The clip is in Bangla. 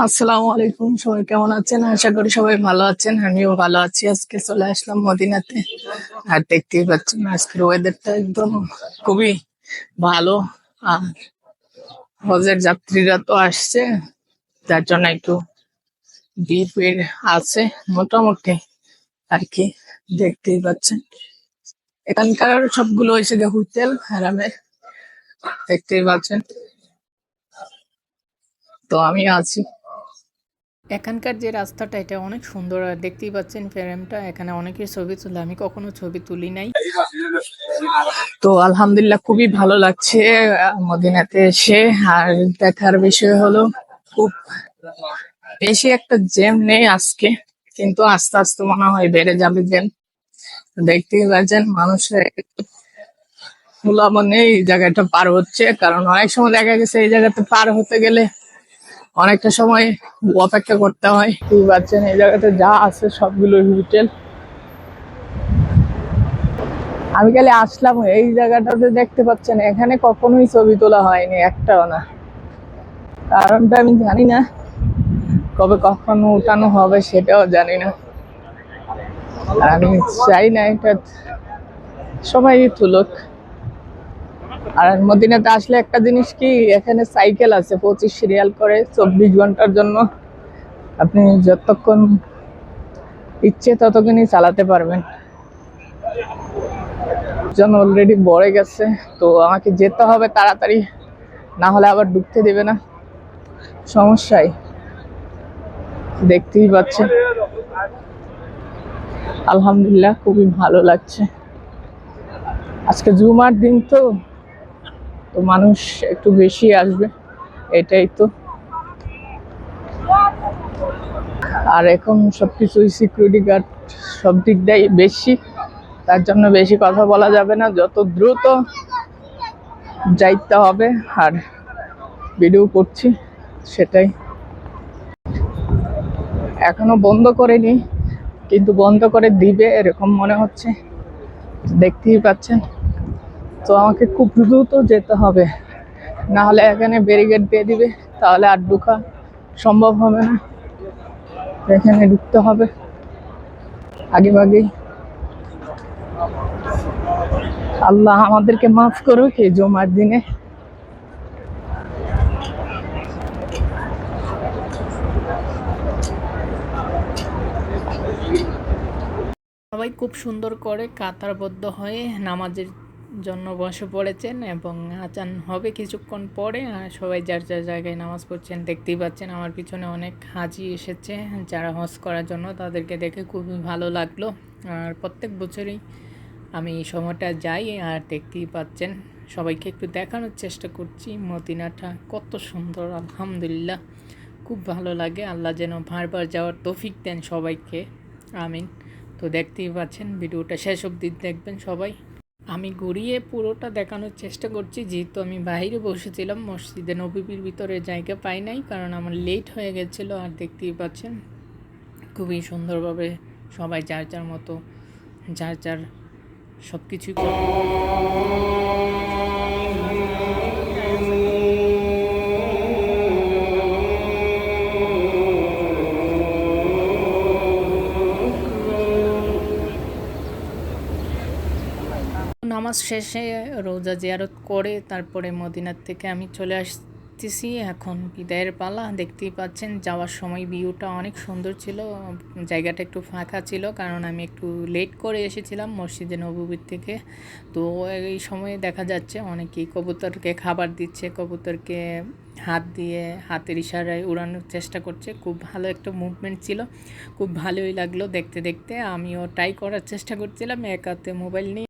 আসসালামু আলাইকুম। সবাই কেমন আছেন? আশা করি সবাই ভালো আছেন। আমিও ভালো আছি। আজকে চলে আসলাম মদিনাতে। আর দেখতেই পাচ্ছেন আজকের ওয়েদারটা একদম খুবই ভালো। আর হজের যাত্রীরা তো আসছে, যার জন্য একটু ভিড় আছে মোটামুটি আর কি। দেখতেই পাচ্ছেন এখানকার সবগুলো হয়েছে যে হোটেল হারামের, দেখতেই পাচ্ছেন। তো আমি আছি এখানকার যে রাস্তাটা, এটা অনেক সুন্দর। আর দেখতেই পাচ্ছেন ফ্রেমটা, এখানে অনেকের ছবি তুলে, আমি কখনো ছবি তুলি নাই। তো আলহামদুলিল্লাহ খুবই ভালো লাগছে মদিনাতে এসে। আর দেখার বিষয় হলো, খুব বেশি একটা জ্যাম নেই আজকে, কিন্তু আস্তে আস্তে মনে হয় বেড়ে যাবে জ্যাম। দেখতেই পাচ্ছেন মানুষের খোলা মনে এই জায়গাটা পার হচ্ছে, কারণ অনেক সময় দেখা গেছে এই জায়গাতে পার হতে গেলে অনেকটা সময় অপেক্ষা করতে হয়। বুঝতে পারছেন এই জায়গাতে যা আছে সবগুলো হোটেল। আমি খালি আসলাম এই জায়গাটাতে, দেখতে পাচ্ছেন এখানে কখনোই ছবি তোলা হয়নি, একটাও না। কারণটা আমি জানি না, কবে কখন উঠানো হবে সেটাও জানি না। আর আমি চাই না এটা সবাই তুলুক। আর মদিনাতে আসলে একটা জিনিস কি, এখানে সাইকেল আছে 25 রিয়াল করে 24 ঘন্টার জন্য। আপনি যতক্ষণ ইচ্ছে ততক্ষণই চালাতে পারবেন। জন অলরেডি বড়ে গেছে, তো আমাকে যেতে হবে তাড়াতাড়ি, না হলে আবার ঢুকতে দেবে না, সমস্যায়। দেখতেই পাচ্ছেন আলহামদুলিল্লাহ খুবই ভালো লাগছে। আজকে জুমার দিন, তো তো মানুষ একটু বেশি আসবে, এটাই তো। আর এখন সবকিছু সিকিউরিটি গার্ড সব দিক দিয়ে বেশি, তার জন্য বেশি কথা বলা যাবে না, যত দ্রুত যাইতে হবে। আর ভিডিও করছি সেটাই। এখনো বন্ধ করেনি, কিন্তু বন্ধ করে দিবে এরকম মনে হচ্ছে, দেখতেই পাচ্ছেন। তো আমাকে খুব দ্রুত যেতে হবে, না হলে এখানে ব্যারিকেড দিয়ে দিবে, তাহলে আর ঢোকা সম্ভব হবে না। এখানে ঢুকতে হবে আগে ভাগেই। আল্লাহ আমাদেরকে মাফ করুক এই জুমার দিনে। সবাই খুব সুন্দর করে কাতারবদ্ধ হয়ে নামাজের জন্য বসে পড়েছেন, এবং আজান হবে কিছুক্ষণ পরে। আর সবাই যার যার জায়গায় নামাজ পড়ছেন। দেখতেই পাচ্ছেন আমার পিছনে অনেক হাজি এসেছে যারা হজ করার জন্য, তাদেরকে দেখে খুবই ভালো লাগলো। আর প্রত্যেক বছরই আমি এই সময়টা যাই। আর দেখতেই পাচ্ছেন সবাইকে একটু দেখানোর চেষ্টা করছি মদিনাটা কত সুন্দর। আলহামদুলিল্লাহ খুব ভালো লাগে। আল্লাহ যেন বারবার যাওয়ার তৌফিক দেন সবাইকে, আমিন। তো দেখতেই পাচ্ছেন, ভিডিওটা শেষ অবধি দেখবেন সবাই। আমি ঘুরিয়ে পুরোটা দেখানোর চেষ্টা করছি, যেহেতু আমি বাইরে বসেছিলাম, মসজিদে নববীর ভিতরে জায়গা পাই নাই, কারণ আমার লেট হয়ে গেছিলো। আর দেখতেই পাচ্ছেন খুবই সুন্দরভাবে সবাই যার যার মতো যার যার সব কিছুই নামাজ শেষে রোজা জিয়ারত করে তারপরে মদিনার থেকে আমি চলে আসতেছি, এখন বিদায়ের পালা। দেখতেই পাচ্ছেন যাওয়ার সময় ভিউটা অনেক সুন্দর ছিল, জায়গাটা একটু ফাঁকা ছিল, কারণ আমি একটু লেট করে এসেছিলাম মসজিদে নববীর থেকে। তো এই সময়ে দেখা যাচ্ছে অনেকেই কবুতরকে খাবার দিচ্ছে, কবুতরকে হাত দিয়ে হাতের ইশারায় উড়ানোর চেষ্টা করছে। খুব ভালো একটা মুভমেন্ট ছিল, খুব ভালোই লাগলো দেখতে দেখতে। আমিও ট্রাই করার চেষ্টা করছিলাম এক হাতে মোবাইল নিয়ে।